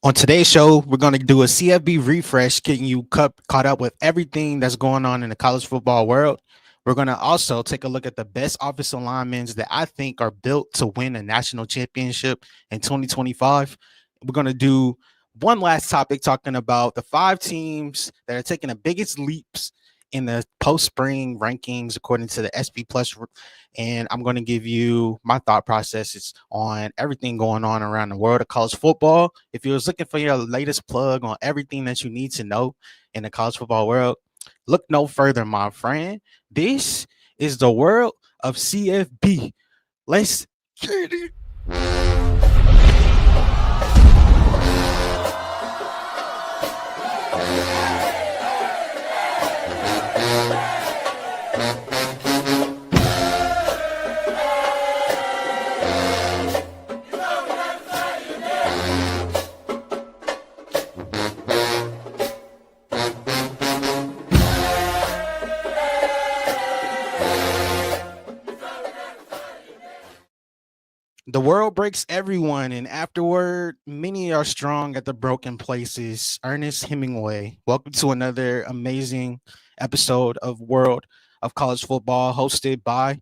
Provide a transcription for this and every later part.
On today's show, we're going to do a CFB refresh, getting you caught up with everything that's going on in the college football world. We're going to also take a look at the best offensive linemen that I think are built to win a national championship in 2025. We're going to do one last topic talking about the five teams that are taking the biggest leaps in the post spring rankings according to the SP Plus, and I'm going to give you my thought processes on everything going on around the world of college football. If you was looking for your latest plug on everything that you need to know in the college football world, look no further, my friend. This is the world of CFB. Let's get it. The world breaks everyone, and afterward, many are strong at the broken places. Ernest Hemingway, welcome to another amazing episode of World of College Football, hosted by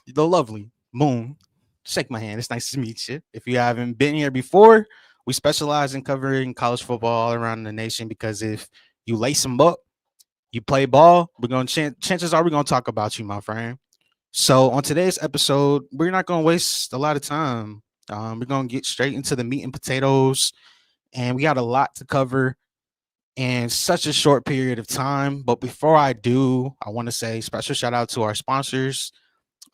the lovely Moon. Shake my hand. It's nice to meet you. If you haven't been here before, we specialize in covering college football all around the nation because if you lace them up, you play ball, we're going to chances are we're going to talk about you, my friend. So on today's episode, we're not going to waste a lot of time. We're going to get straight into the meat and potatoes, and we got a lot to cover in such a short period of time. But before I do, I want to say special shout out to our sponsors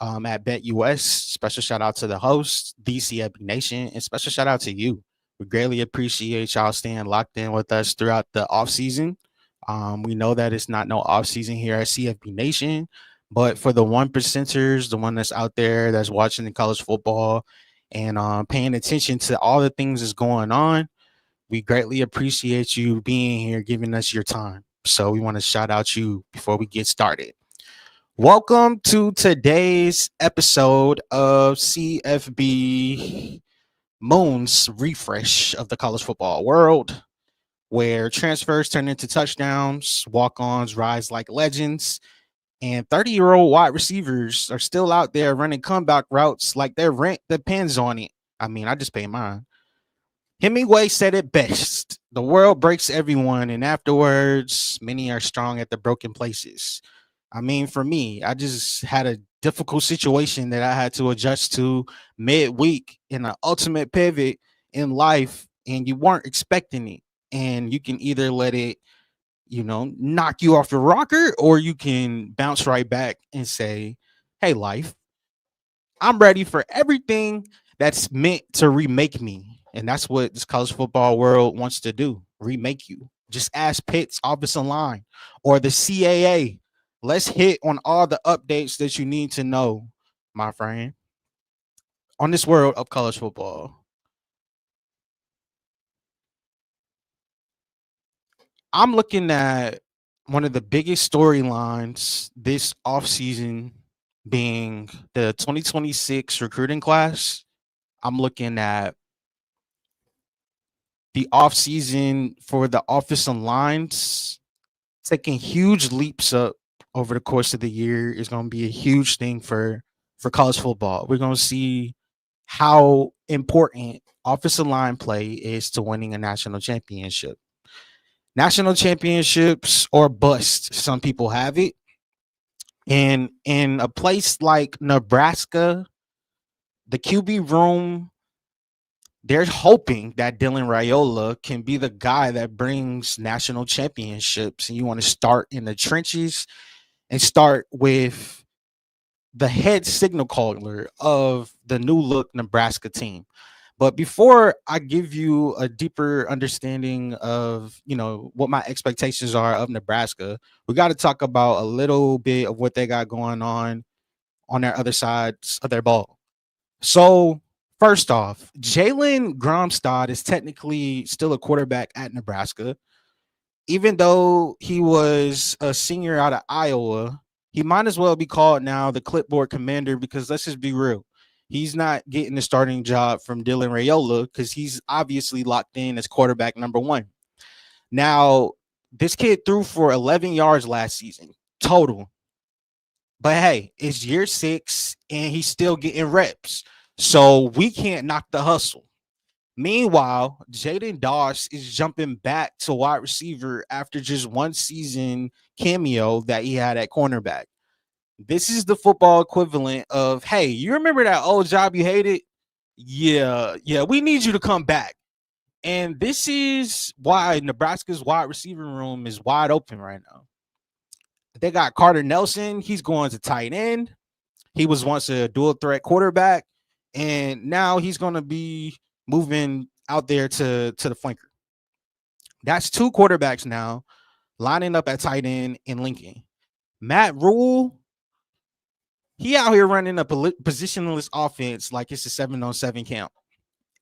at BetUS. Special shout out to the host, DCFB Nation, and special shout out to you. We greatly appreciate y'all staying locked in with us throughout the off season. We know that it's not no off season here at CFB Nation, but for the one percenters, the one that's out there that's watching the college football and paying attention to all the things that's going on, we greatly appreciate you being here, giving us your time. So we want to shout out you before we get started. Welcome to today's episode of CFB Moon's refresh of the college football world, where transfers turn into touchdowns, walk ons rise like legends, and 30-year-old wide receivers are still out there running comeback routes like their rent depends on it. I mean, I just pay mine. Hemingway said it best: the world breaks everyone, and afterwards, many are strong at the broken places. I mean, for me, I just had a difficult situation that I had to adjust to midweek in an ultimate pivot in life, and you weren't expecting it. And you can either let it, knock you off your rocker, or you can bounce right back and say, hey, life, I'm ready for everything that's meant to remake me. And that's what this college football world wants to do, remake you. Just ask Pitt's offensive line or the CAA. Let's hit on all the updates that you need to know, my friend, on this world of college football. I'm looking at one of the biggest storylines this offseason being the 2026 recruiting class. I'm looking at the offseason for the offensive lines taking huge leaps up over the course of the year is going to be a huge thing for college football. We're going to see how important offensive line play is to winning a national championship. National championships or bust, some people have it. And in a place like Nebraska, the QB room, they're hoping that Dylan Raiola can be the guy that brings national championships. And you want to start in the trenches and start with the head signal caller of the new look Nebraska team. But before I give you a deeper understanding of, what my expectations are of Nebraska, we got to talk about a little bit of what they got going on their other sides of their ball. So, first off, Jalen Gromstad is technically still a quarterback at Nebraska. Even though he was a senior out of Iowa, he might as well be called now the clipboard commander because let's just be real. He's not getting the starting job from Dylan Raiola because he's obviously locked in as quarterback number one. Now, this kid threw for 11 yards last season total. But hey, it's year 6 and he's still getting reps. So we can't knock the hustle. Meanwhile, Jaden Doss is jumping back to wide receiver after just one season cameo that he had at cornerback. This is the football equivalent of, hey, you remember that old job you hated? Yeah, we need you to come back. And this is why Nebraska's wide receiver room is wide open right now. They got Carter Nelson. He's going to tight end. He was once a dual threat quarterback, and now he's going to be moving out there to the flanker. That's 2 quarterbacks now lining up at tight end in Lincoln. Matt Rule, he out here running a positionless offense like it's a 7-on-7 count.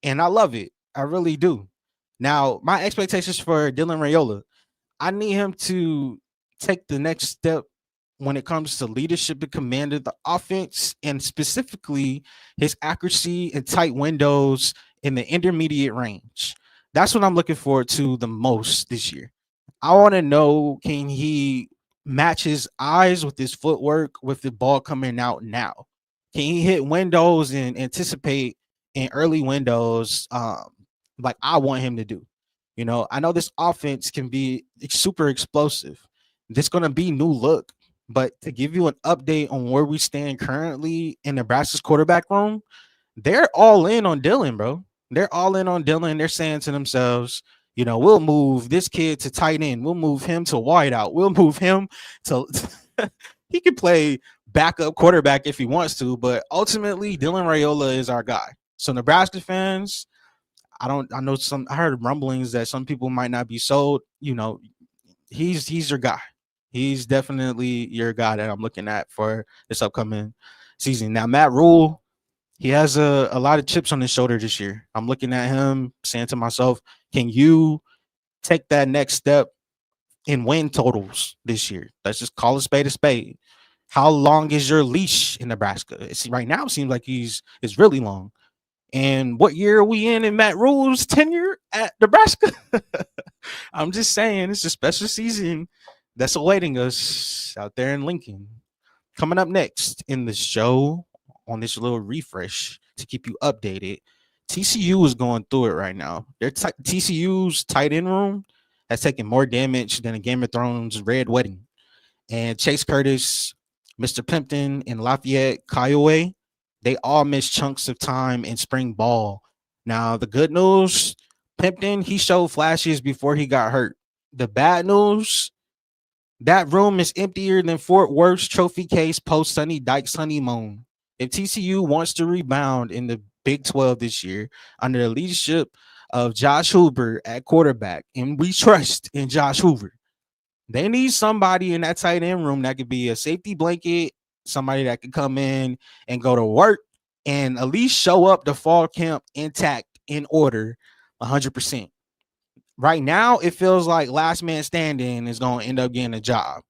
And I love it. I really do. Now, my expectations for Dylan Raiola, I need him to take the next step when it comes to leadership and command of the offense, and specifically his accuracy and tight windows in the intermediate range. That's what I'm looking forward to the most this year. I want to know, can he match his eyes with his footwork with the ball coming out now? Can he hit windows and anticipate in early windows like I want him to do? You know, I know this offense can be super explosive. This going to be new look. But to give you an update on where we stand currently in Nebraska's quarterback room, they're all in on Dylan, bro. They're all in on Dylan. They're saying to themselves, you know, we'll move this kid to tight end. We'll move him to wideout. We'll move him to he can play backup quarterback if he wants to, but ultimately Dylan Raiola is our guy. So Nebraska fans, I heard rumblings that some people might not be sold. You know, he's your guy. He's definitely your guy that I'm looking at for this upcoming season. Now, Matt Rule, he has a lot of chips on his shoulder this year. I'm looking at him saying to myself, can you take that next step in win totals this year? Let's just call a spade a spade. How long is your leash in Nebraska? Right now, it seems like it's really long. And what year are we in Matt Rule's tenure at Nebraska? I'm just saying, it's a special season that's awaiting us out there in Lincoln. Coming up next in the show on this little refresh to keep you updated, TCU is going through it right now. TCU's tight end room has taken more damage than a Game of Thrones red wedding. And Chase Curtis, Mr. Pimpton, and Lafayette Kiowa, they all missed chunks of time in spring ball. Now, the good news, Pimpton, he showed flashes before he got hurt. The bad news, that room is emptier than Fort Worth's trophy case post Sonny Dykes honeymoon. If TCU wants to rebound in the Big 12 this year under the leadership of Josh Hoover at quarterback, and we trust in Josh Hoover, they need somebody in that tight end room that could be a safety blanket, somebody that could come in and go to work and at least show up to fall camp intact, in order, 100%. Right now, it feels like last man standing is going to end up getting a job.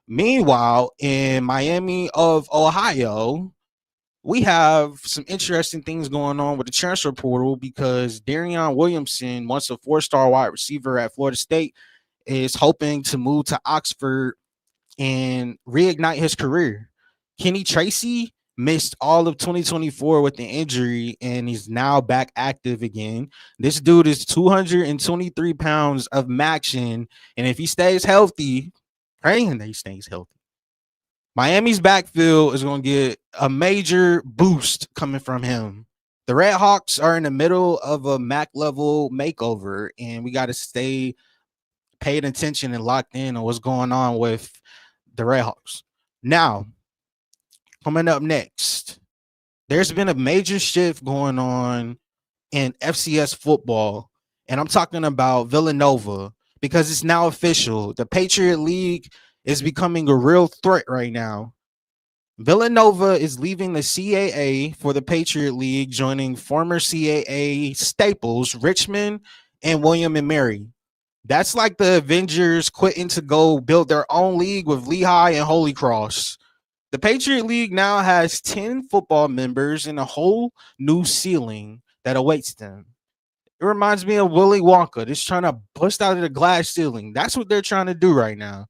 Meanwhile, in Miami of Ohio, we have some interesting things going on with the transfer portal because Darion Williamson, once a 4-star wide receiver at Florida State, is hoping to move to Oxford and reignite his career. Kenny Tracy missed all of 2024 with an injury and he's now back active again. This dude is 223 pounds of action, and if he stays healthy, praying that he stays healthy, Miami's backfield is going to get a major boost coming from him. The Redhawks are in the middle of a MAC level makeover, and we got to stay paid attention and locked in on what's going on with the Redhawks. Now, coming up next, there's been a major shift going on in FCS football, and I'm talking about Villanova because it's now official. The Patriot League is becoming a real threat right now. Villanova is leaving the CAA for the Patriot League, joining former CAA staples Richmond and William and Mary. That's like the Avengers quitting to go build their own league with Lehigh and Holy Cross. The Patriot League now has 10 football members and a whole new ceiling that awaits them. It reminds me of Willy Wonka, just trying to bust out of the glass ceiling. That's what they're trying to do right now.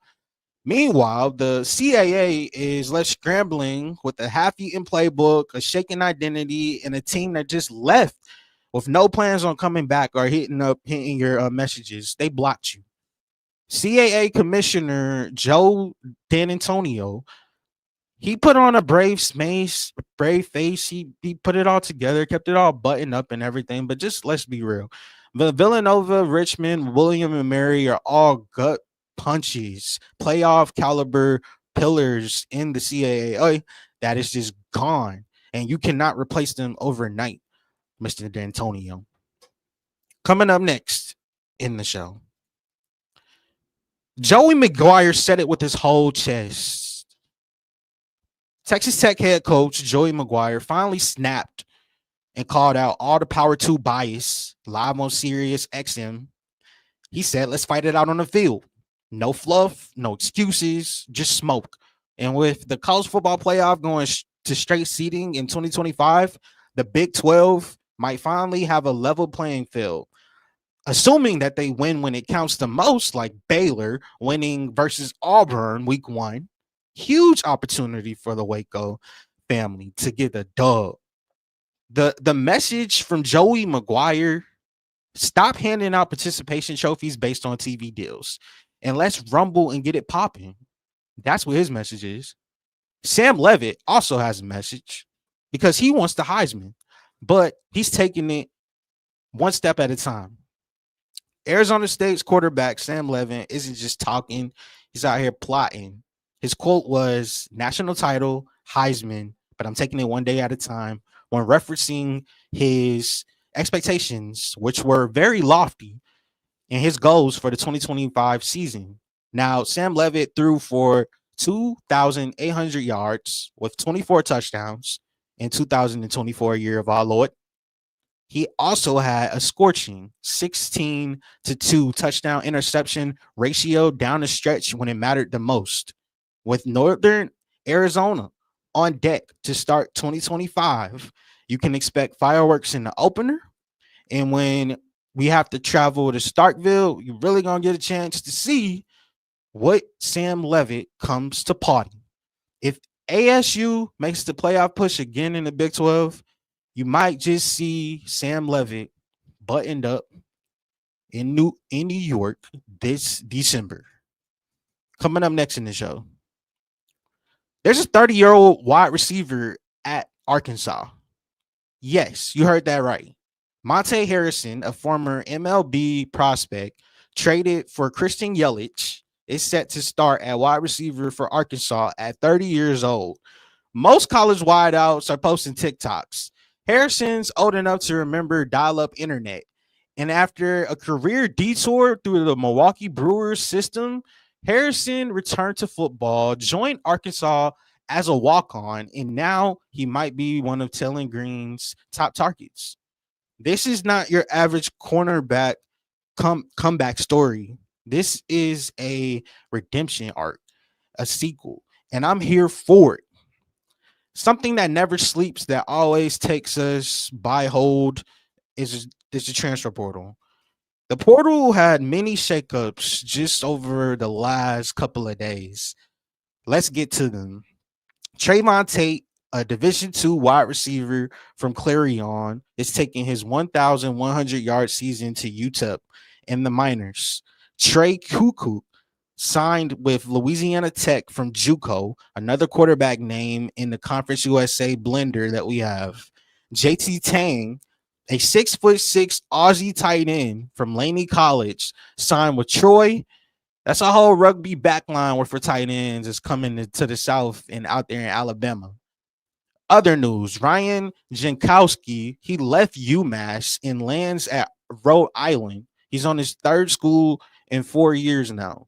Meanwhile, the CAA is left scrambling with a half-eaten playbook, a shaken identity, and a team that just left with no plans on coming back or hitting your messages. They blocked you. CAA Commissioner Joe D'Antonio, he put on a brave face. He put it all together, kept it all buttoned up and everything. But just let's be real. The Villanova, Richmond, William, and Mary are all gut punches, playoff caliber pillars in the CAA that is just gone. And you cannot replace them overnight, Mr. D'Antonio. Coming up next in the show, Joey McGuire said it with his whole chest. Texas Tech head coach Joey McGuire finally snapped and called out all the Power 2 bias live on Sirius XM. He said, let's fight it out on the field. No fluff, no excuses, just smoke. And with the college football playoff going to straight seeding in 2025, the Big 12 might finally have a level playing field. Assuming that they win when it counts the most, like Baylor winning versus Auburn week 1. Huge opportunity for the Waco family to get a dub. The message from Joey McGuire: stop handing out participation trophies based on TV deals, and let's rumble and get it popping. That's what his message is. Sam Levitt also has a message because he wants the Heisman, but he's taking it one step at a time. Arizona State's quarterback, Sam Levitt, isn't just talking. He's out here plotting. His quote was, national title, Heisman, but I'm taking it one day at a time, when referencing his expectations, which were very lofty, and his goals for the 2025 season. Now, Sam Levitt threw for 2,800 yards with 24 touchdowns in 2024 year of our Lord. He also had a scorching 16-2 touchdown interception ratio down the stretch when it mattered the most, with Northern Arizona on deck to start 2025. You can expect fireworks in the opener. And when we have to travel to Starkville, you're really going to get a chance to see what Sam Levitt comes to party. If ASU makes the playoff push again in the Big 12, you might just see Sam Levitt buttoned up in New York this December. Coming up next in the show, there's a 30-year-old wide receiver at Arkansas. Yes, you heard that right. Monte Harrison, a former MLB prospect, traded for Christian Yelich, is set to start at wide receiver for Arkansas at 30 years old. Most college wideouts are posting TikToks. Harrison's old enough to remember dial-up internet. And after a career detour through the Milwaukee Brewers system, Harrison returned to football, joined Arkansas as a walk-on, and now he might be one of Taylen Green's top targets. This is not your average cornerback comeback story. This is a redemption arc, a sequel, and I'm here for it. Something that never sleeps, that always takes us by hold, is the transfer portal. The portal had many shakeups just over the last couple of days. Let's get to them. Trayvon Tate, a Division II wide receiver from Clarion, is taking his 1,100-yard season to UTEP in the minors. Trey Kukuk signed with Louisiana Tech from JUCO, another quarterback name in the Conference USA blender that we have. JT Tang, a 6'6" Aussie tight end from Laney College, signed with Troy. That's a whole rugby backline for tight ends is coming to the South and out there in Alabama. Other news, Ryan Jankowski, he left UMass and lands at Rhode Island. He's on his third school in 4 years now.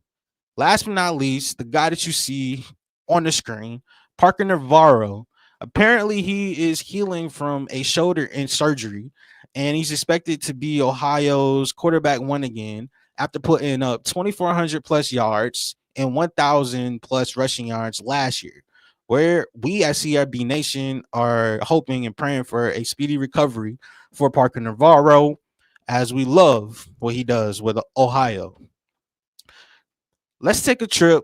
Last but not least, the guy that you see on the screen, Parker Navarro. Apparently, he is healing from a shoulder surgery, and he's expected to be Ohio's quarterback one again after putting up 2,400 plus yards and 1,000 plus rushing yards last year. where we at CFB Nation are hoping and praying for a speedy recovery for Parker Navarro, as we love what he does with Ohio. Let's take a trip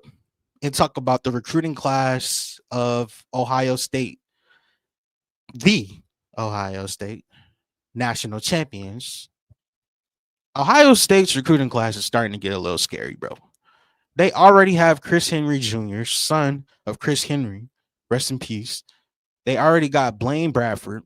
and talk about the recruiting class of Ohio State, the Ohio State national champions. Ohio State's recruiting class is starting to get a little scary, bro. They already have Chris Henry Jr., son of Chris Henry, rest in peace. They already got Blaine Bradford.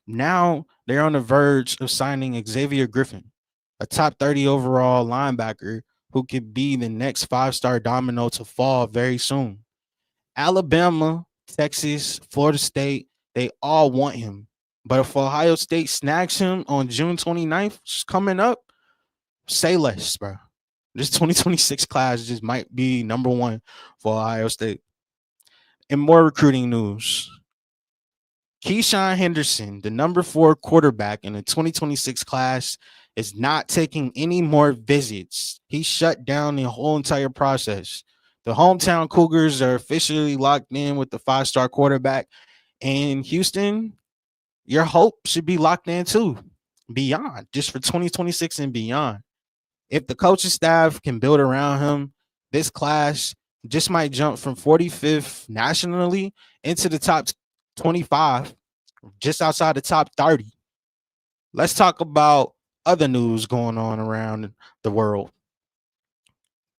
Now they're on the verge of signing Xavier Griffin, a top 30 overall linebacker who could be the next 5-star domino to fall very soon. Alabama, Texas, Florida State, they all want him. But if Ohio State snags him on June 29th, coming up, say less, bro. This 2026 class just might be number one for Ohio State. In more recruiting news, Keyshawn Henderson, the number 4 quarterback in the 2026 class, is not taking any more visits. He shut down the whole entire process. The hometown Cougars are officially locked in with the 5-star quarterback. And Houston, your hope should be locked in too, beyond, just for 2026 and beyond. If the coaching staff can build around him, this class just might jump from 45th nationally into the top 25, just outside the top 30. Let's talk about other news going on around the world.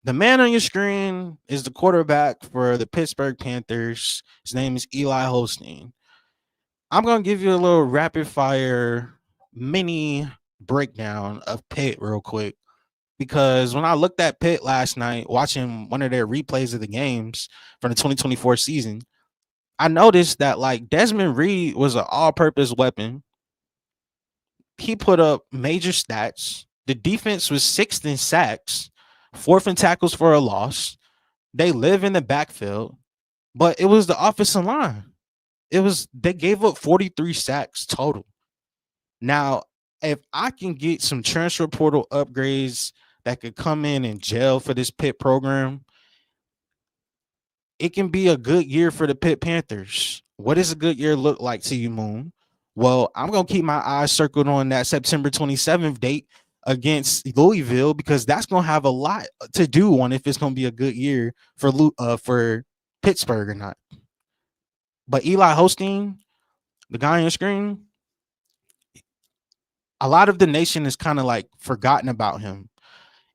The man on your screen is the quarterback for the Pittsburgh Panthers. His name is Eli Holstein. I'm going to give you a little rapid fire mini breakdown of Pitt real quick. Because when I looked at Pitt last night, watching one of their replays of the games from the 2024 season, I noticed that like Desmond Reed was an all-purpose weapon. He put up major stats. The defense was 6th in sacks, 4th in tackles for a loss. They live in the backfield, but it was the offensive line. They gave up 43 sacks total. Now, if I can get some transfer portal upgrades that could come in and gel for this Pitt program, it can be a good year for the Pitt Panthers. What does a good year look like to you, Moon? Well, I'm going to keep my eyes circled on that September 27th date against Louisville, because that's going to have a lot to do on if it's going to be a good year for Pittsburgh or not. But Eli Holstein, the guy on your screen, a lot of the nation is kind of like forgotten about him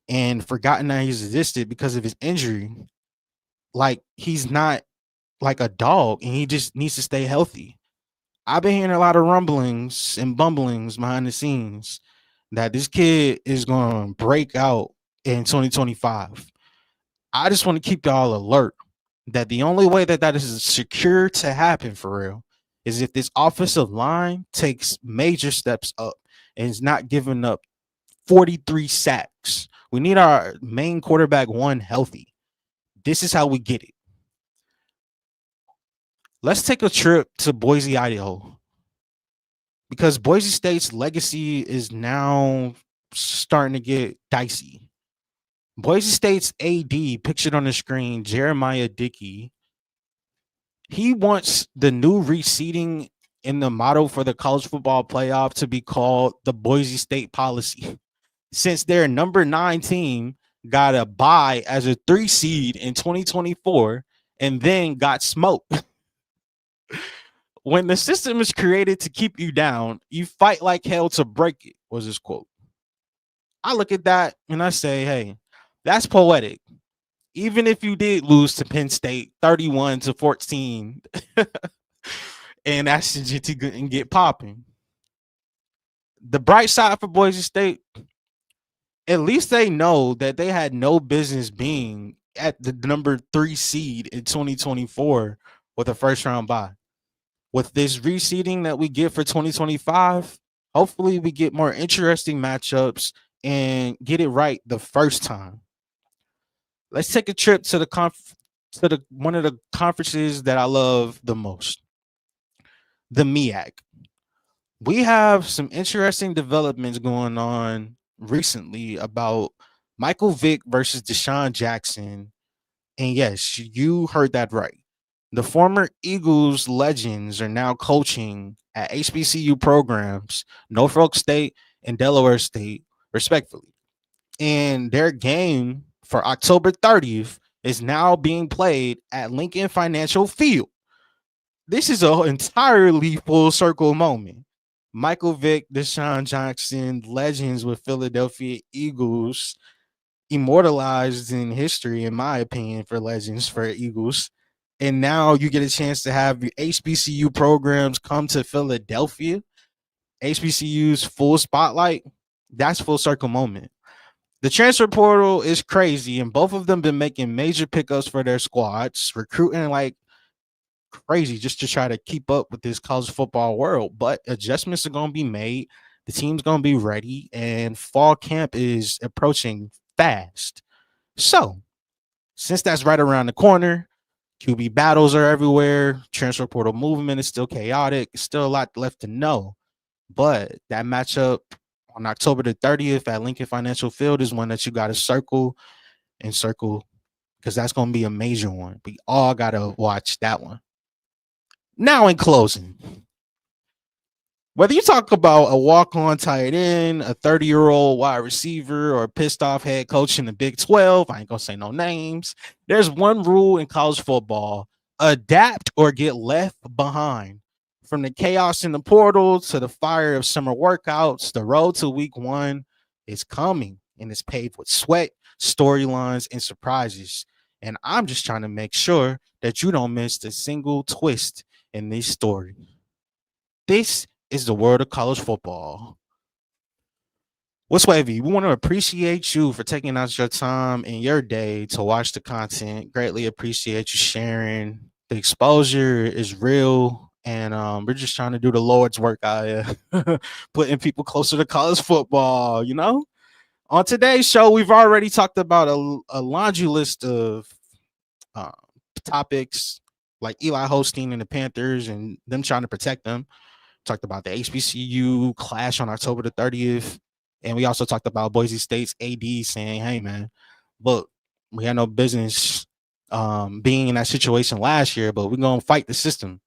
and forgotten that he's existed because of his injury. Like, he's not like a dog and he just needs to stay healthy. I've been hearing a lot of rumblings and bumblings behind the scenes that this kid is going to break out in 2025. I just want to keep y'all alert that the only way that is secure to happen for real is if this offensive line takes major steps up and is not giving up 43 sacks. We need our main quarterback one healthy. This is how we get it. Let's take a trip to Boise, Idaho, because Boise State's legacy is now starting to get dicey. Boise State's AD, pictured on the screen, Jeremiah Dickey, he wants the new reseeding in the motto for the college football playoff to be called the Boise State policy, since their number 9 team got a bye as a 3 seed in 2024 and then got smoked. When the system is created to keep you down, you fight like hell to break it, was his quote. I look at that and I say, hey, that's poetic. Even if you did lose to Penn State 31-14 and that's and get popping. The bright side for Boise State, at least they know that they had no business being at the number 3 seed in 2024 with a first round bye. With this reseeding that we get for 2025, hopefully we get more interesting matchups and get it right the first time. Let's take a trip to the one of the conferences that I love the most, the MEAC. We have some interesting developments going on recently about Michael Vick versus Deshaun Jackson. And yes, you heard that right. The former Eagles legends are now coaching at HBCU programs, Norfolk State and Delaware State, respectively. And their game for October 30th is now being played at Lincoln Financial Field. This is an entirely full circle moment. Michael Vick, Deshaun Jackson, legends with Philadelphia Eagles, immortalized in history, in my opinion, for legends for Eagles. And now you get a chance to have your HBCU programs come to Philadelphia. HBCU's full spotlight. That's full circle moment. The transfer portal is crazy, and both of them been making major pickups for their squads, recruiting like crazy just to try to keep up with this college football world. But adjustments are going to be made. The team's going to be ready, and fall camp is approaching fast. So, since that's right around the corner, QB battles are everywhere. Transfer portal movement is still chaotic. Still a lot left to know. But that matchup on October the 30th at Lincoln Financial Field is one that you got to circle because that's going to be a major one. We all got to watch that one. Now, in closing, whether you talk about a walk-on tight end, a 30-year-old wide receiver, or a pissed-off head coach in the Big 12, I ain't going to say no names. There's one rule in college football: adapt or get left behind. From the chaos in the portal to the fire of summer workouts, the road to week one is coming, and it's paved with sweat, storylines, and surprises. And I'm just trying to make sure that you don't miss a single twist in this story. This is the world of college football. What's wavy? We want to appreciate you for taking out your time in your day to watch the content. Greatly appreciate you sharing. The exposure is real, and we're just trying to do the Lord's work out here, putting people closer to college football. On today's show, we've already talked about a laundry list of uh, topics like Eli Holstein and the Panthers and them trying to protect them. Talked about the HBCU clash on October the 30th. And we also talked about Boise State's AD saying, hey, man, look, we had no business being in that situation last year, but we're going to fight the system.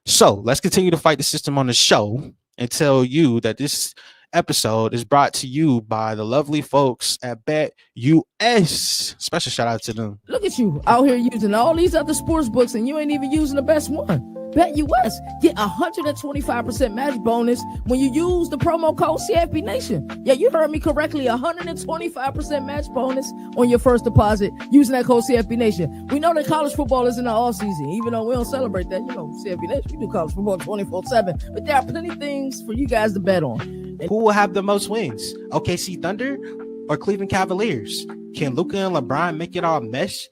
So let's continue to fight the system on the show and tell you that this episode is brought to you by the lovely folks at Bet US. Special shout out to them. Look at you out here using all these other sports books and you ain't even using the best one. Bet US. Get 125% match bonus when you use the promo code CFB Nation. Yeah, you heard me correctly. 125% match bonus on your first deposit using that code CFB Nation. We know that college football is in the off season, even though we don't celebrate that. CFB Nation, we do college football 24/7. But there are plenty of things for you guys to bet on. Who will have the most wins? OKC Thunder or Cleveland Cavaliers? Can Luka and LeBron make it all mesh?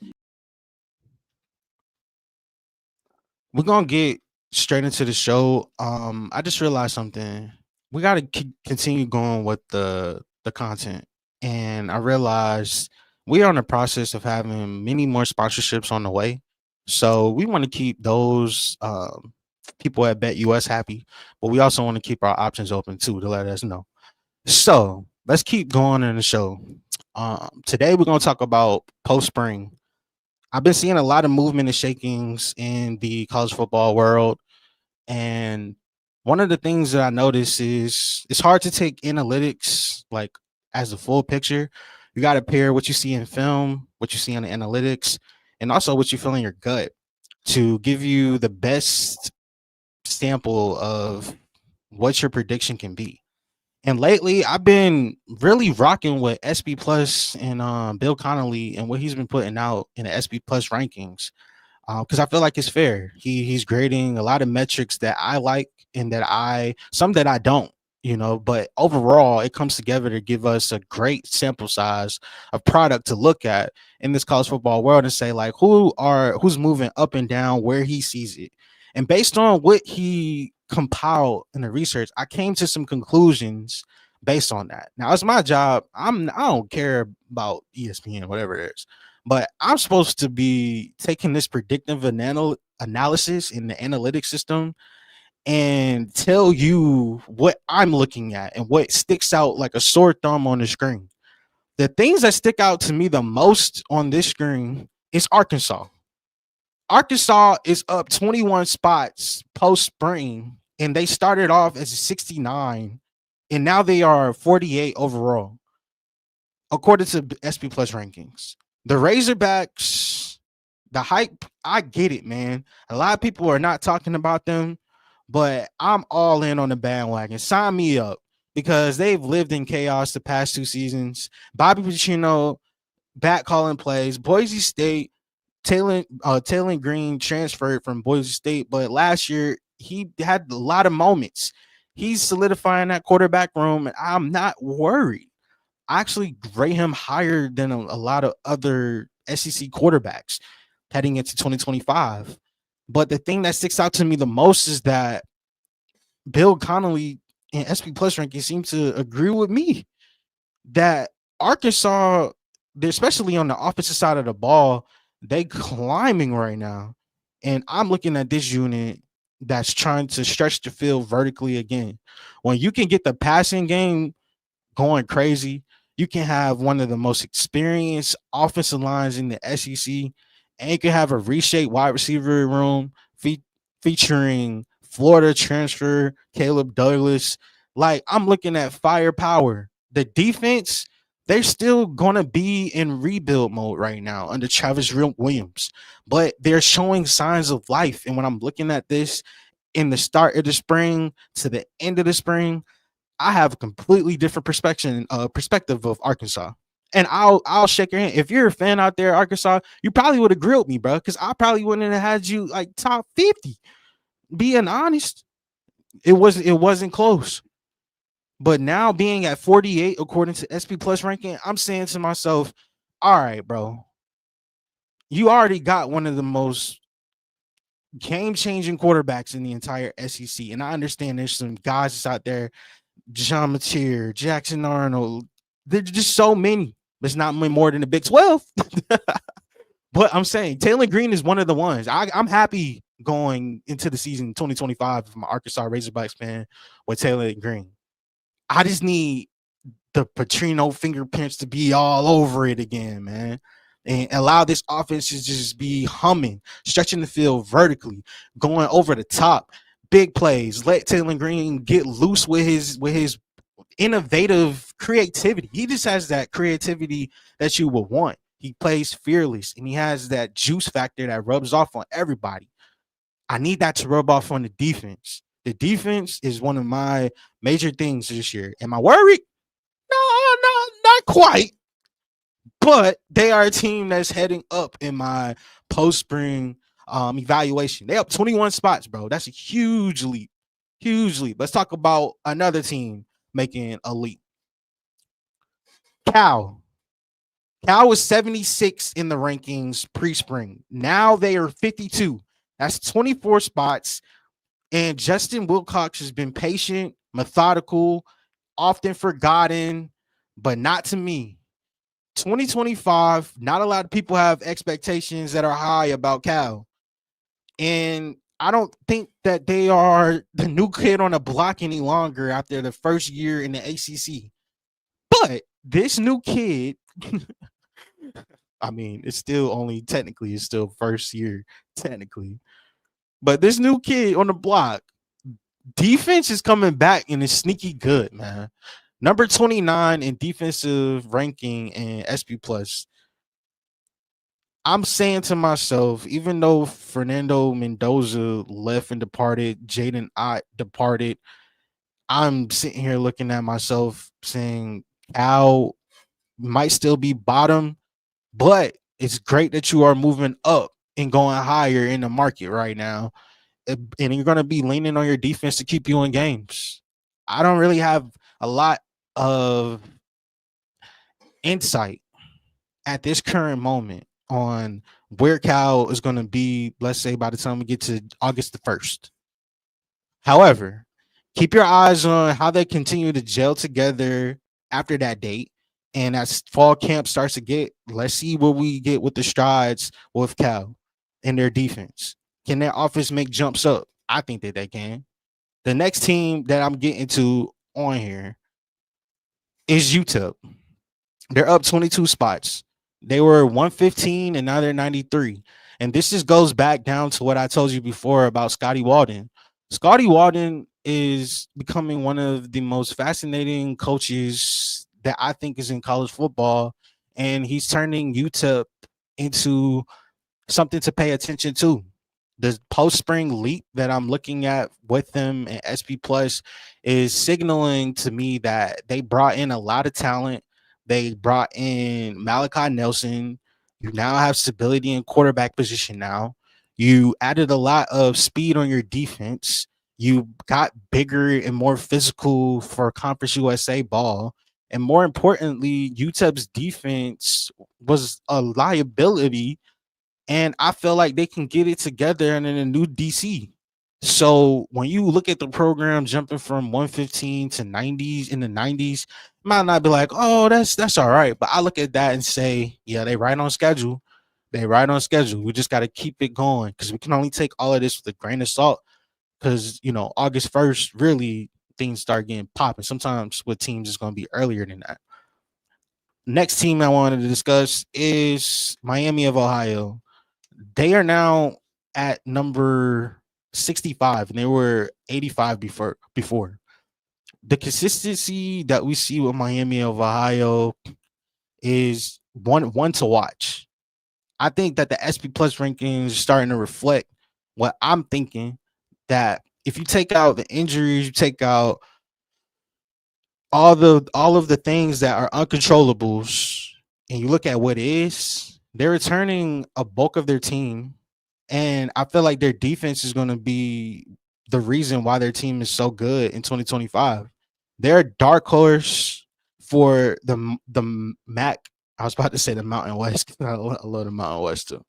We're going to get straight into the show. I just realized something. We got to continue going with the content. And I realized we are in the process of having many more sponsorships on the way. So we want to keep those people at Bet US happy, but we also want to keep our options open too to let us know. So let's keep going in the show. Today we're going to talk about post-spring. I've been seeing a lot of movement and shakings in the college football world. And one of the things that I notice is it's hard to take analytics like as a full picture. You got to pair what you see in film, what you see on the analytics, and also what you feel in your gut to give you the best sample of what your prediction can be. And lately, I've been really rocking with SB Plus and Bill Connolly and what he's been putting out in the SB Plus rankings because I feel like it's fair. He's grading a lot of metrics that I like and some that I don't, but overall, it comes together to give us a great sample size of product to look at in this college football world and say, like, who's moving up and down where he sees it. And based on what he compiled in the research, I came to some conclusions based on that. Now, it's my job. I don't care about ESPN, whatever it is, but I'm supposed to be taking this predictive analysis in the analytics system and tell you what I'm looking at and what sticks out like a sore thumb on the screen. The things that stick out to me the most on this screen is Arkansas. Arkansas is up 21 spots post spring, and they started off as a 69, and now they are 48 overall, according to SP Plus rankings. The Razorbacks, the hype, I get it, man. A lot of people are not talking about them, but I'm all in on the bandwagon. Sign me up because they've lived in chaos the past 2 seasons. Bobby Petrino back calling plays. Boise State, Taylor Green transferred from Boise State, but last year he had a lot of moments. He's solidifying that quarterback room, and I'm not worried. I actually rate him higher than a lot of other SEC quarterbacks heading into 2025. But the thing that sticks out to me the most is that Bill Connolly and SP Plus ranking seem to agree with me that Arkansas, especially on the offensive side of the ball, they climbing right now. And I'm looking at this unit that's trying to stretch the field vertically again. When you can get the passing game going crazy, you can have one of the most experienced offensive lines in the SEC, and you can have a reshaped wide receiver room featuring Florida transfer Caleb Douglas. Like, I'm looking at firepower. The defense, they're still gonna be in rebuild mode right now under Travis Williams, but they're showing signs of life. And when I'm looking at this in the start of the spring to the end of the spring, I have a completely different perspective of Arkansas. And I'll shake your hand. If you're a fan out there, Arkansas, you probably would have grilled me, bro, because I probably wouldn't have had you like top 50. Being honest, it wasn't close. But now being at 48 according to SP Plus ranking, I'm saying to myself, all right, bro, you already got one of the most game-changing quarterbacks in the entire SEC. And I understand there's some guys out there, John Mateer, Jackson Arnold. There's just so many. It's not more than the Big 12. But I'm saying Taylor Green is one of the ones. I'm happy going into the season 2025 if I'm an Arkansas Razorbacks fan with Taylor Green. I just need the Petrino fingerprints to be all over it again, man. And allow this offense to just be humming, stretching the field vertically, going over the top, big plays. Let Taylor Green get loose with his innovative creativity. He just has that creativity that you would want. He plays fearless, and he has that juice factor that rubs off on everybody. I need that to rub off on the defense. The defense is one of my major things this year. Am I worried? No, not quite. But they are a team that's heading up in my post-spring evaluation. They up 21 spots, bro. That's a huge leap. Huge leap. Let's talk about another team making a leap. Cal. Cal was 76 in the rankings pre-spring. Now they are 52. That's 24 spots. And Justin Wilcox has been patient, methodical, often forgotten, but not to me. 2025, not a lot of people have expectations that are high about Cal. And I don't think that they are the new kid on the block any longer after the first year in the ACC. But this new kid, I mean, it's still first year, technically. But this new kid on the block, defense is coming back and is sneaky good, man. Number 29 in defensive ranking in SP Plus. I'm saying to myself, even though Fernando Mendoza left and departed, Jaden Ott departed, I'm sitting here looking at myself saying, Cal might still be bottom, but it's great that you are moving up and going higher in the market right now. And you're going to be leaning on your defense to keep you in games. I don't really have a lot of insight at this current moment on where Cal is going to be, let's say, by the time we get to August the 1st. However, keep your eyes on how they continue to gel together after that date. And as fall camp starts to get, let's see what we get with the strides with Cal and their defense. Can their offense make jumps up? I think that they can. The next team that I'm getting to on here is UTEP. They're up 22 spots. They were 115 and now they're 93. And this just goes back down to what I told you before about Scotty Walden. Scotty Walden is becoming one of the most fascinating coaches that I think is in college football, and he's turning UTEP into something to pay attention to. The post spring leap that I'm looking at with them and SP Plus is signaling to me that they brought in a lot of talent. They brought in Malachi Nelson. You now have stability in quarterback position now. You added a lot of speed on your defense. You got bigger and more physical for Conference USA ball. And more importantly, UTEP's defense was a liability, and I feel like they can get it together and in a new DC. So when you look at the program jumping from 115 to 90s in the 90s, might not be like, oh, that's all right. But I look at that and say, yeah, they right on schedule. They right on schedule. We just got to keep it going because we can only take all of this with a grain of salt. Because August 1st, really things start getting popping. Sometimes with teams, it's going to be earlier than that. Next team I wanted to discuss is Miami of Ohio. They are now at number 65 and they were 85 before. The consistency that we see with Miami of Ohio is one to watch. I think that the SP Plus rankings are starting to reflect what I'm thinking, that if you take out the injuries, you take out all of the things that are uncontrollables, and you look at what is, they're returning a bulk of their team. And I feel like their defense is going to be the reason why their team is so good in 2025. They're a dark horse for the MAC. I was about to say the Mountain West. I love the Mountain West too,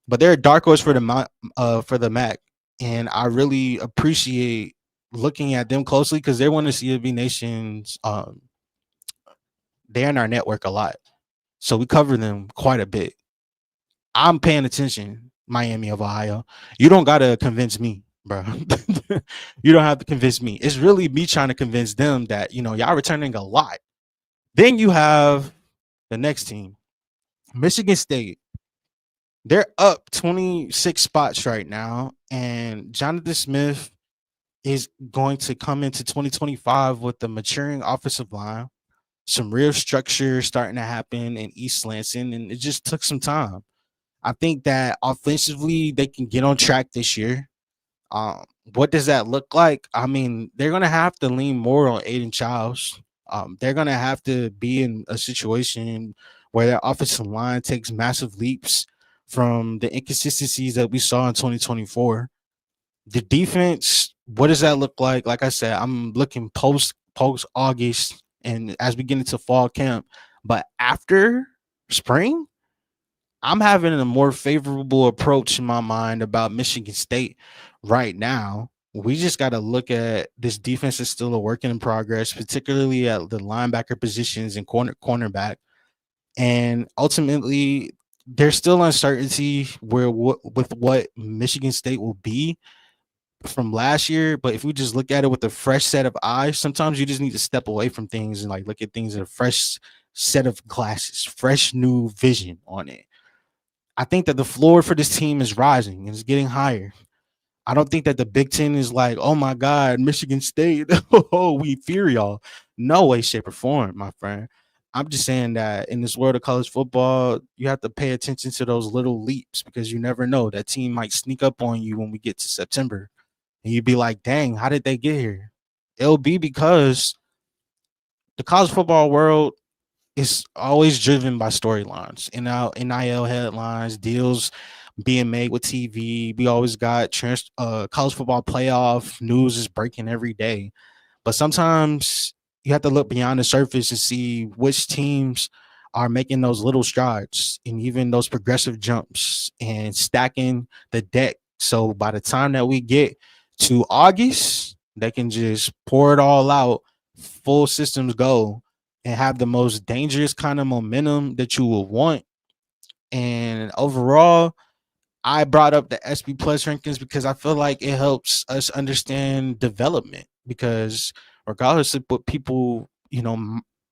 but they're a dark horse for the MAC, and I really appreciate looking at them closely because they're one of the CFB nations. They're in our network a lot, so we cover them quite a bit. I'm paying attention. Miami of Ohio. You don't gotta convince me, bro. You don't have to convince me. It's really me trying to convince them that y'all returning a lot. Then you have the next team, Michigan State. They're up 26 spots right now, and Jonathan Smith is going to come into 2025 with the maturing offensive line, some real structure starting to happen in East Lansing, and it just took some time. I think that offensively they can get on track this year. What does that look like? I mean, they're gonna have to lean more on Aiden Childs. They're gonna have to be in a situation where their offensive line takes massive leaps from the inconsistencies that we saw in 2024. The defense, what does that look like? Like I said, I'm looking post August and as we get into fall camp, but after spring, I'm having a more favorable approach in my mind about Michigan State right now. We just got to look at this defense is still a work in progress, particularly at the linebacker positions and cornerback. And ultimately, there's still uncertainty with what Michigan State will be from last year. But if we just look at it with a fresh set of eyes, sometimes you just need to step away from things and like look at things in a fresh set of glasses, fresh new vision on it. I think that the floor for this team is rising and it's getting higher. I don't think that the Big Ten is like, oh my God, Michigan State, oh, we fear y'all. No way, shape, or form, my friend. I'm just saying that in this world of college football, you have to pay attention to those little leaps because you never know. That team might sneak up on you when we get to September. And you'd be like, dang, how did they get here? It'll be because the college football world is always driven by storylines, NIL headlines, deals being made with TV. We always got college football playoff news is breaking every day. But sometimes you have to look beyond the surface and see which teams are making those little strides and even those progressive jumps and stacking the deck. So by the time that we get to August, they can just pour it all out, full systems go, and have the most dangerous kind of momentum that you will want. And overall, I brought up the SP Plus rankings because I feel like it helps us understand development. Because regardless of what people,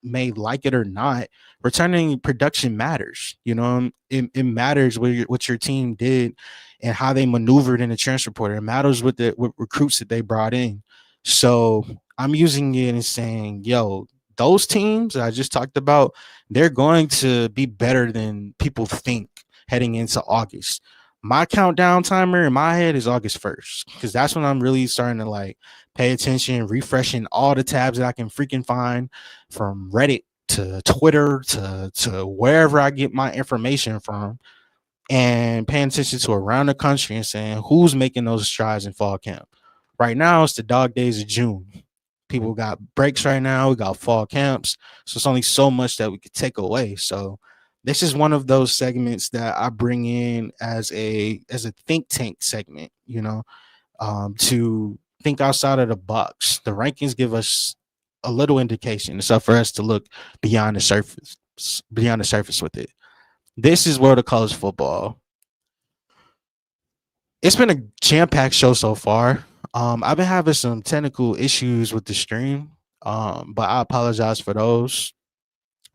may like it or not, returning production matters. It matters what your team did and how they maneuvered in the transfer portal. It matters what recruits that they brought in. So I'm using it and saying, yo, those teams that I just talked about, they're going to be better than people think heading into August. My countdown timer in my head is August 1st, because that's when I'm really starting to like pay attention, refreshing all the tabs that I can freaking find, from Reddit to Twitter to wherever I get my information from, and paying attention to around the country and saying who's making those strides in fall camp. Right now, it's the dog days of June. People got breaks right now. We got fall camps. So it's only so much that we could take away. So this is one of those segments that I bring in as a think tank segment, to think outside of the box. The rankings give us a little indication. It's up for us to look beyond the surface with it. This is World of College Football. It's been a jam-packed show so far. I've been having some technical issues with the stream, but I apologize for those.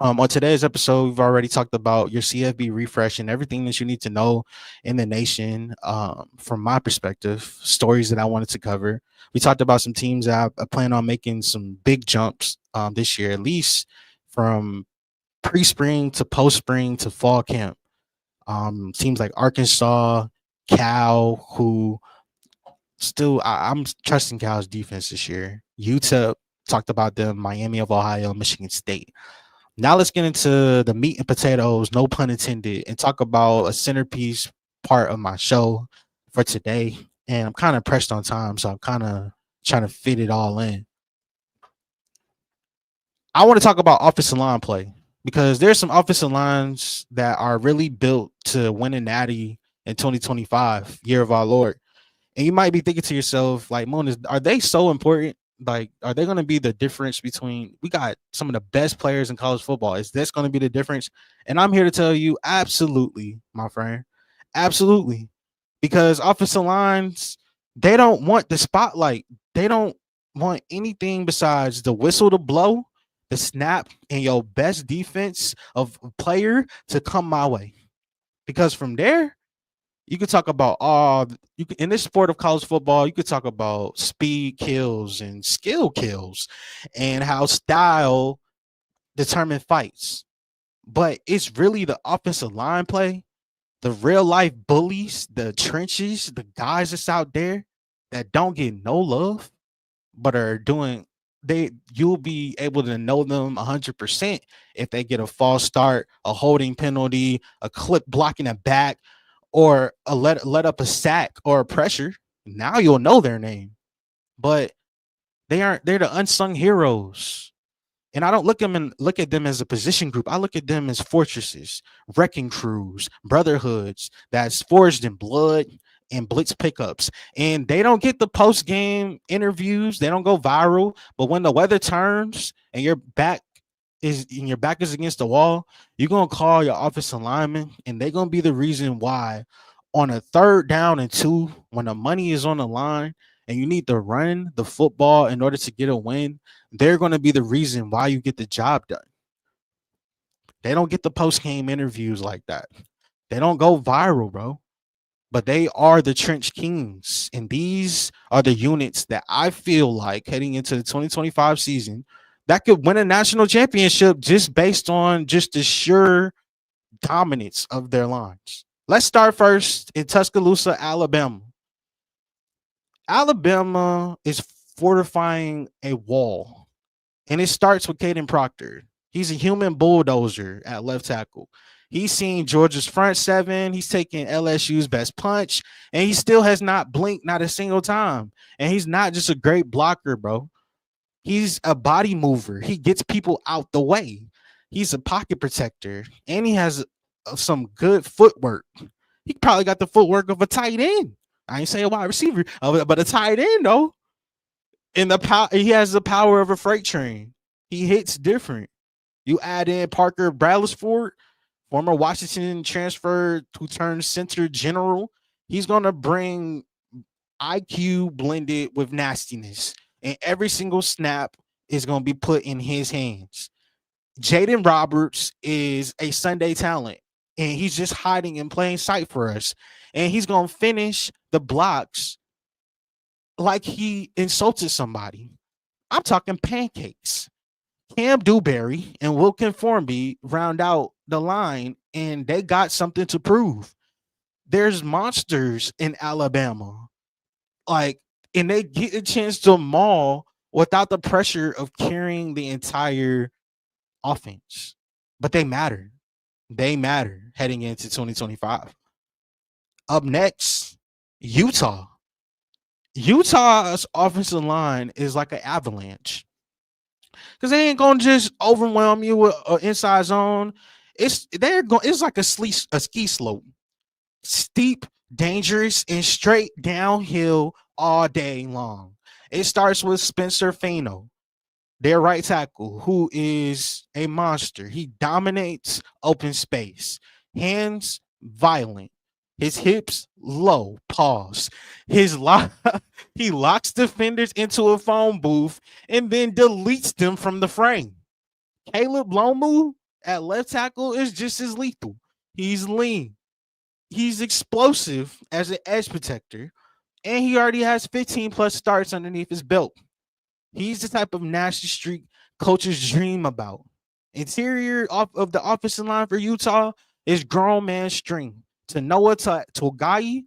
On today's episode, we've already talked about your CFB refresh and everything that you need to know in the nation. From my perspective, stories that I wanted to cover. We talked about some teams that I plan on making some big jumps this year, at least from pre-spring to post-spring to fall camp. Teams like Arkansas, Cal, who still I'm trusting Cal's defense this year. UTEP, talked about them, Miami of Ohio, Michigan State. Now let's get into the meat and potatoes, no pun intended, and talk about a centerpiece part of my show for today. And I'm kind of pressed on time, so I'm kind of trying to fit it all in. I want to talk about offensive line play, because there's some offensive lines that are really built to win a Natty in 2025, year of our Lord. And you might be thinking to yourself, like, Moon, are they so important? Like, are they going to be the difference between, we got some of the best players in college football? Is this going to be the difference? And I'm here to tell you, absolutely, my friend. Absolutely. Because offensive lines, they don't want the spotlight. They don't want anything besides the whistle to blow, the snap, and your best defense of player to come my way. Because from there, you could talk about in this sport of college football, you could talk about speed kills and skill kills and how style determine fights. But it's really the offensive line play, the real life bullies, the trenches, the guys that's out there that don't get no love, but are doing you'll be able to know them 100% if they get a false start, a holding penalty, a clip blocking a back, or a let up a sack or a pressure. Now you'll know their name. But they're the unsung heroes. And I don't look at them as a position group. I look at them as fortresses, wrecking crews, brotherhoods that's forged in blood and blitz pickups. And they don't get the post-game interviews. They don't go viral. But when the weather turns and your back is against the wall, you're gonna call your offensive lineman, and they're gonna be the reason why on a 3rd down and 2, when the money is on the line and you need to run the football in order to get a win, they're gonna be the reason why you get the job done. They don't get the post-game interviews like that. They don't go viral, bro. But they are the trench kings, and these are the units that I feel like heading into the 2025 season that could win a national championship just based on just the sheer dominance of their lines. Let's start first in Tuscaloosa, Alabama. Alabama is fortifying a wall, and it starts with Caden Proctor. He's a human bulldozer at left tackle. He's seen Georgia's front seven. He's taken LSU's best punch, and he still has not blinked, not a single time. And he's not just a great blocker, bro. He's a body mover. He gets people out the way. He's a pocket protector, and he has some good footwork. He probably got the footwork of a tight end. I ain't saying a wide receiver, but a tight end, though. And he has the power of a freight train. He hits different. You add in Parker Brailsford, former Washington transfer who turned center general. He's going to bring IQ blended with nastiness. And every single snap is going to be put in his hands. Jaden Roberts is a Sunday talent, and he's just hiding in plain sight for us. And he's going to finish the blocks like he insulted somebody. I'm talking pancakes. Cam Dewberry and Wilkin Formby round out the line, and they got something to prove. There's monsters in Alabama, like, and they get a chance to maul without the pressure of carrying the entire offense. But they matter. They matter heading into 2025. Up next, Utah. Utah's offensive line is like an avalanche because they ain't gonna just overwhelm you with an inside zone. It's like a ski slope, steep, dangerous, and straight downhill all day long. It starts with Spencer Fano, their right tackle, who is a monster. He dominates open space, hands violent, his hips low. Pause. His lock, he locks defenders into a phone booth and then deletes them from the frame. Caleb Lomu at left tackle is just as lethal. He's lean. He's explosive as an edge protector, and he already has 15 plus starts underneath his belt. He's the type of nasty streak coaches dream about. Interior of the offensive line for Utah is grown man string. Tanoa Togai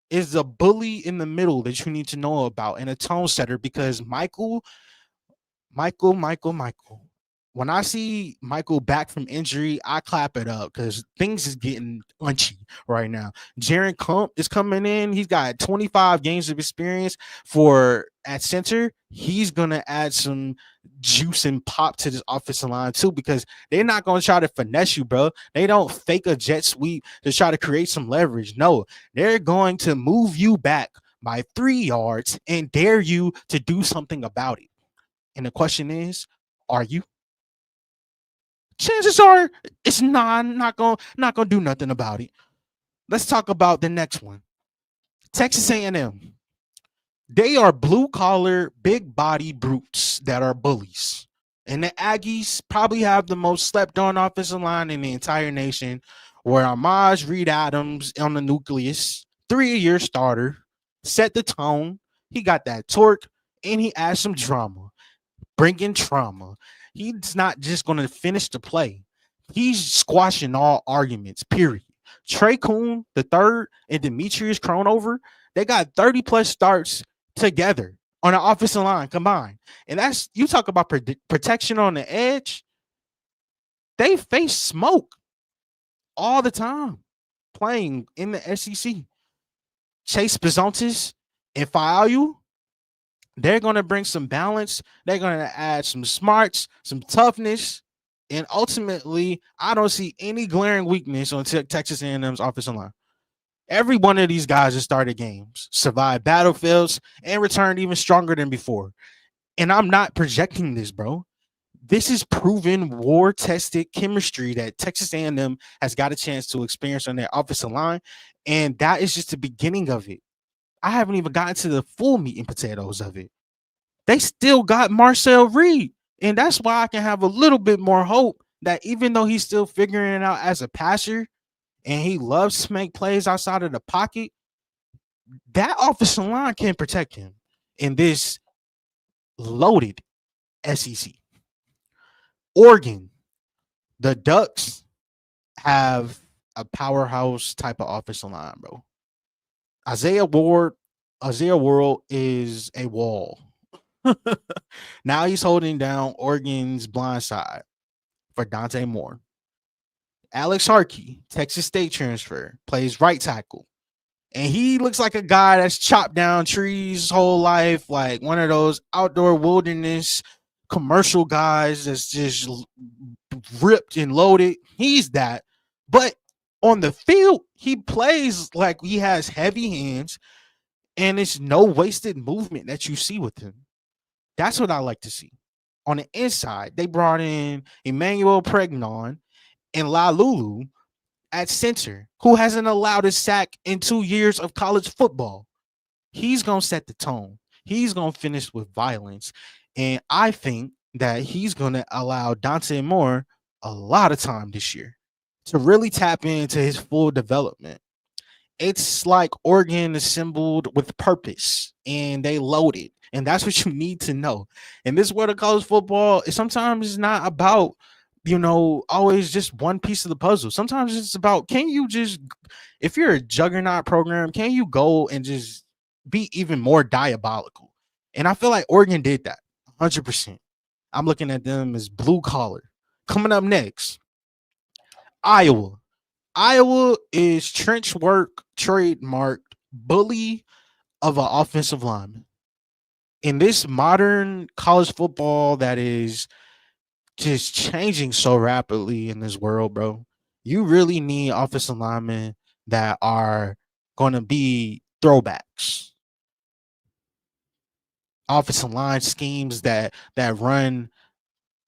is the bully in the middle that you need to know about, and a tone setter, because Michael. When I see Michael back from injury, I clap it up because things is getting unchy right now. Jaron Kump is coming in. He's got 25 games of experience for at center. He's gonna add some juice and pop to this offensive line too, because they're not gonna try to finesse you, bro. They don't fake a jet sweep to try to create some leverage. No, they're going to move you back by 3 yards and dare you to do something about it. And the question is, are you? Chances are it's not gonna do nothing about it. Let's talk about the next one. Texas A&M. They are blue collar, big body brutes that are bullies. And the Aggies probably have the most slept on offensive line in the entire nation, where Amaj Reed Adams on the nucleus, 3-year starter, set the tone. He got that torque, and he adds some drama, bringing trauma. He's not just going to finish the play. He's squashing all arguments, period. Trey Coon, the third, and Demetrius Cronover, they got 30 plus starts together on the offensive line combined. And that's, you talk about protection on the edge. They face smoke all the time playing in the SEC. Chase Bizontis and Faalu, they're going to bring some balance. They're going to add some smarts, some toughness, and ultimately, I don't see any glaring weakness on Texas A&M's offensive line. Every one of these guys has started games, survived battlefields, and returned even stronger than before. And I'm not projecting this, bro. This is proven, war-tested chemistry that Texas A&M has got a chance to experience on their offensive line, and that is just the beginning of it. I haven't even gotten to the full meat and potatoes of it. They still got Marcel Reed, and that's why I can have a little bit more hope that even though he's still figuring it out as a passer and he loves to make plays outside of the pocket, that offensive line can protect him in this loaded SEC. Oregon, the Ducks have a powerhouse type of offensive line, bro. Isaiah World is a wall. Now he's holding down Oregon's blind side for Dante Moore. Alex Harkey, Texas State transfer, plays right tackle. And he looks like a guy that's chopped down trees his whole life, like one of those outdoor wilderness commercial guys that's just ripped and loaded. He's that. But on the field, he plays like he has heavy hands, and it's no wasted movement that you see with him. That's what I like to see. On the inside, they brought in Emmanuel Pregnon and La Lulu at center, who hasn't allowed a sack in 2 years of college football. He's going to set the tone. He's going to finish with violence. And I think that he's going to allow Dante Moore a lot of time this year to really tap into his full development. It's like Oregon assembled with purpose and they loaded. And that's what you need to know. In this world of college football, sometimes it's not about, always just one piece of the puzzle. Sometimes it's about, can you just, if you're a juggernaut program, can you go and just be even more diabolical? And I feel like Oregon did that 100%. I'm looking at them as blue collar. Coming up next, Iowa. Iowa is trench work trademarked bully of an offensive lineman. In this modern college football that is just changing so rapidly in this world, bro, you really need offensive linemen that are going to be throwbacks. Offensive line schemes that run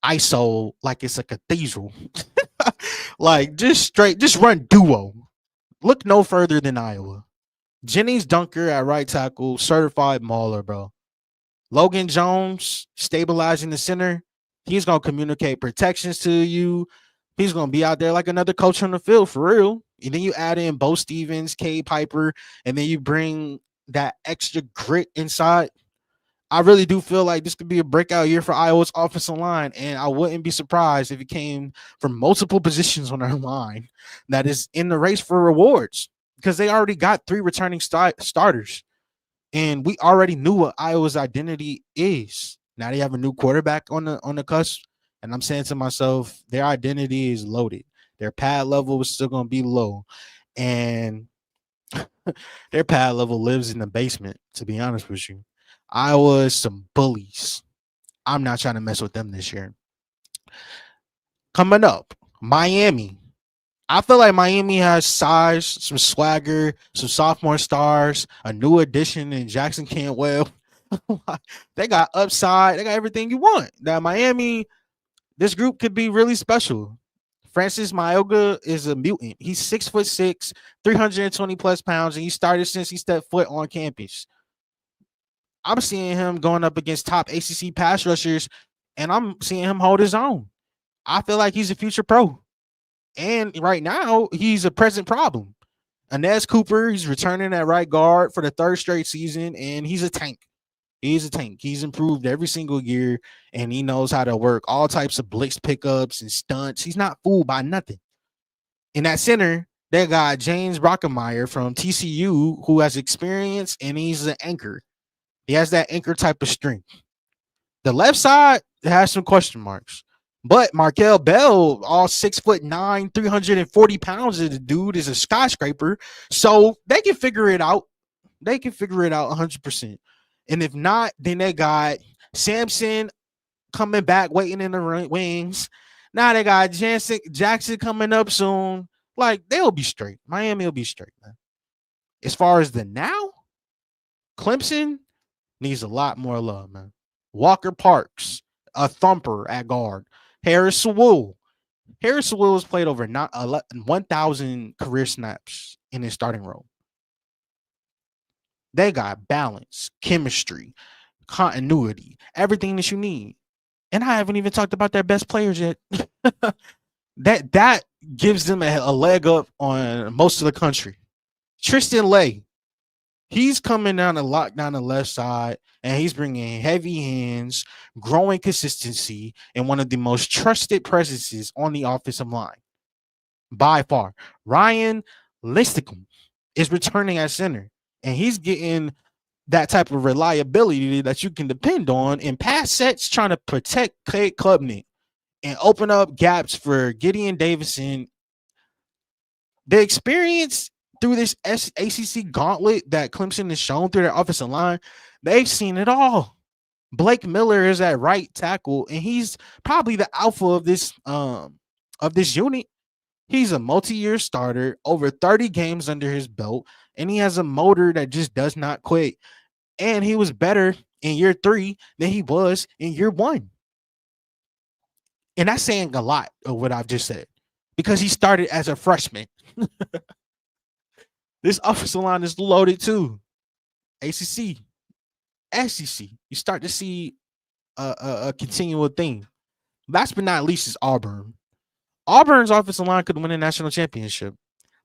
ISO like it's a cathedral. Like just run duo. Look no further than Iowa. Jennings Dunker at right tackle, certified mauler, bro. Logan Jones stabilizing the center. He's gonna communicate protections to you. He's gonna be out there like another coach on the field for real. And then you add in Bo Stevens, K Piper, and then you bring that extra grit inside. I really do feel like this could be a breakout year for Iowa's offensive line, and I wouldn't be surprised if it came from multiple positions on their line that is in the race for rewards because they already got 3 returning starters, and we already knew what Iowa's identity is. Now they have a new quarterback on the cusp, and I'm saying to myself, their identity is loaded. Their pad level is still going to be low, and their pad level lives in the basement, to be honest with you. Iowa is some bullies. I'm not trying to mess with them this year. Coming up, Miami. I feel like Miami has size, some swagger, some sophomore stars, a new addition in Jackson Cantwell. They got upside. They got everything you want. Now, Miami, this group could be really special. Francis Maioga is a mutant. He's 6'6", 320 plus pounds, and he started since he stepped foot on campus. I'm seeing him going up against top ACC pass rushers, and I'm seeing him hold his own. I feel like he's a future pro. And right now, he's a present problem. Inez Cooper, he's returning at right guard for the 3rd straight season, and he's a tank. He's a tank. He's improved every single year, and he knows how to work all types of blitz pickups and stunts. He's not fooled by nothing. In that center, they got James Brockemeyer from TCU, who has experience, and he's an anchor. He has that anchor type of strength. The left side has some question marks. But Markel Bell, all 6'9", 340 pounds of the dude, is a skyscraper. So they can figure it out. They can figure it out 100%. And if not, then they got Sampson coming back, waiting in the wings. Now they got Jackson coming up soon. Like, they'll be straight. Miami will be straight, man. As far as the now, Clemson needs a lot more love, man. Walker Parks, a thumper at guard. Harris Sewell. Harris Sewell has played over 1,000 career snaps in his starting role. They got balance, chemistry, continuity, everything that you need. And I haven't even talked about their best players yet. that gives them a leg up on most of the country. Tristan Lay. He's coming down to lock down the left side, and he's bringing heavy hands, growing consistency, and one of the most trusted presences on the offensive line. By far, Ryan Listicum is returning at center, and he's getting that type of reliability that you can depend on in pass sets, trying to protect Cade Klubnik and open up gaps for Gideon Davison. The experience through this ACC gauntlet that Clemson has shown through their offensive line, they've seen it all. Blake Miller is at right tackle, and he's probably the alpha of this unit. He's a multi-year starter, over 30 games under his belt, and he has a motor that just does not quit. And he was better in year 3 than he was in year 1. And that's saying a lot of what I've just said, because he started as a freshman. This offensive line is loaded too. ACC, SEC. You start to see a continual thing. Last but not least is Auburn. Auburn's offensive line could win a national championship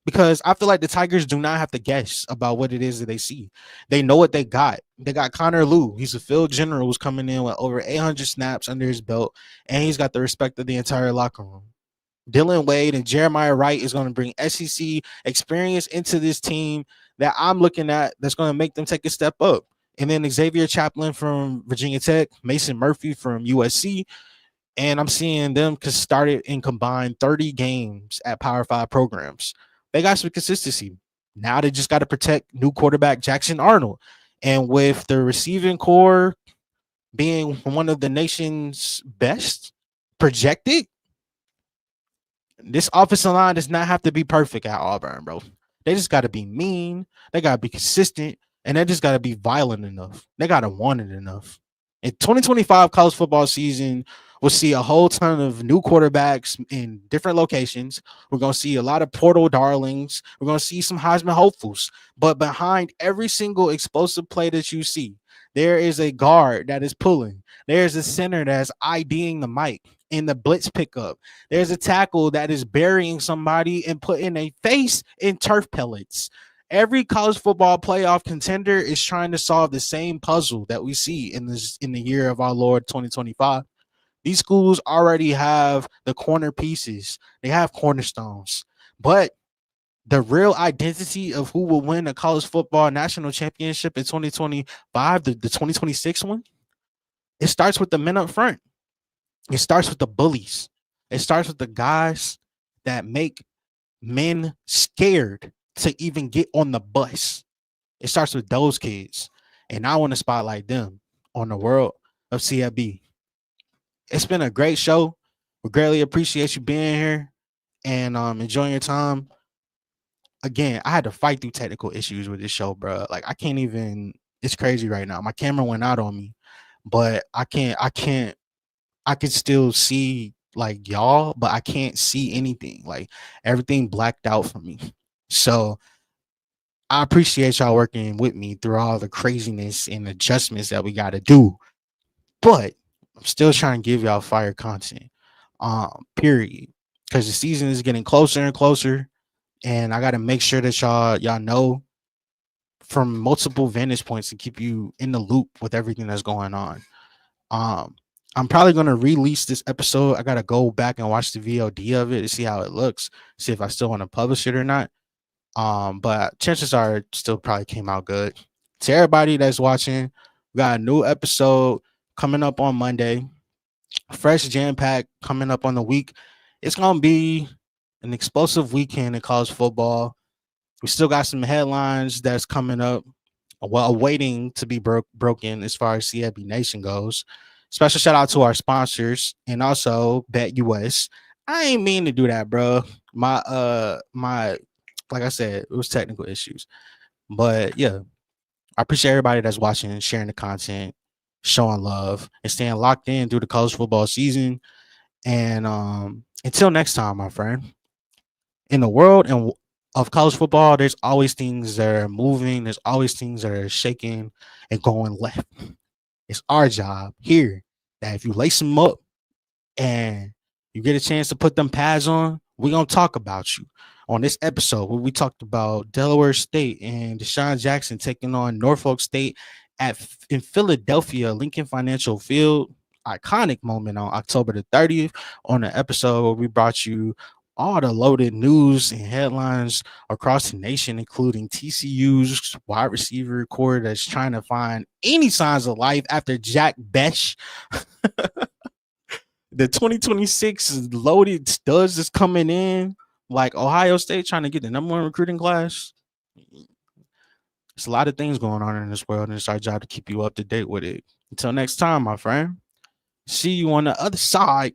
because I feel like the Tigers do not have to guess about what it is that they see. They know what they got. They got Connor Lew. He's a field general who's coming in with over 800 snaps under his belt, and he's got the respect of the entire locker room. Dylan Wade and Jeremiah Wright is going to bring SEC experience into this team that I'm looking at that's going to make them take a step up. And then Xavier Chaplin from Virginia Tech, Mason Murphy from USC, and I'm seeing them started and combined 30 games at Power 5 programs. They got some consistency. Now they just got to protect new quarterback Jackson Arnold. And with the receiving core being one of the nation's best projected, this offensive line does not have to be perfect at Auburn, bro. They just got to be mean. They got to be consistent. And they just got to be violent enough. They got to want it enough. In 2025 college football season, we'll see a whole ton of new quarterbacks in different locations. We're going to see a lot of portal darlings. We're going to see some Heisman hopefuls. But behind every single explosive play that you see, there is a guard that is pulling. There's a center that's IDing the mic in the blitz pickup. There's a tackle that is burying somebody and putting a face in turf pellets. Every college football playoff contender is trying to solve the same puzzle that we see in the year of our Lord 2025. These schools already have the corner pieces. They have cornerstones. But the real identity of who will win a college football national championship in 2025, the 2026 one, it starts with the men up front. It starts with the bullies. It starts with the guys that make men scared to even get on the bus. It starts with those kids. And I want to spotlight them on the world of CFB. It's been a great show. We greatly appreciate you being here and enjoying your time. Again, I had to fight through technical issues with this show, bro. Like I can't even, it's crazy right now. My camera went out on me, but I could still see like y'all, but I can't see anything. Like everything blacked out for me. So I appreciate y'all working with me through all the craziness and adjustments that we got to do. But I'm still trying to give y'all fire content. Period. Because the season is getting closer and closer. And I got to make sure that y'all know from multiple vantage points to keep you in the loop with everything that's going on. I'm probably going to release this episode. I got to go back and watch the VOD of it to see how it looks, see if I still want to publish it or not. But chances are it still probably came out good. To everybody that's watching, we got a new episode coming up on Monday. Fresh jam pack coming up on the week. It's going to be an explosive weekend in college football. We still got some headlines that's coming up, well, waiting to be broken as far as CFB Nation goes. Special shout out to our sponsors and also Bet US. I ain't mean to do that, bro. My like I said, it was technical issues. But yeah, I appreciate everybody that's watching and sharing the content, showing love, and staying locked in through the college football season. And until next time, my friend. In the world of college football, there's always things that are moving. There's always things that are shaking and going left. It's our job here that if you lace them up and you get a chance to put them pads on, we're going to talk about you. On this episode, where we talked about Delaware State and Deshaun Jackson taking on Norfolk State in Philadelphia, Lincoln Financial Field. Iconic moment on October the 30th on the episode where we brought you all the loaded news and headlines across the nation, including TCU's wide receiver core that's trying to find any signs of life after Jack Besh. The 2026 loaded studs is coming in, like Ohio State trying to get the #1 recruiting class. There's a lot of things going on in this world, and it's our job to keep you up to date with it. Until next time, my friend. See you on the other side.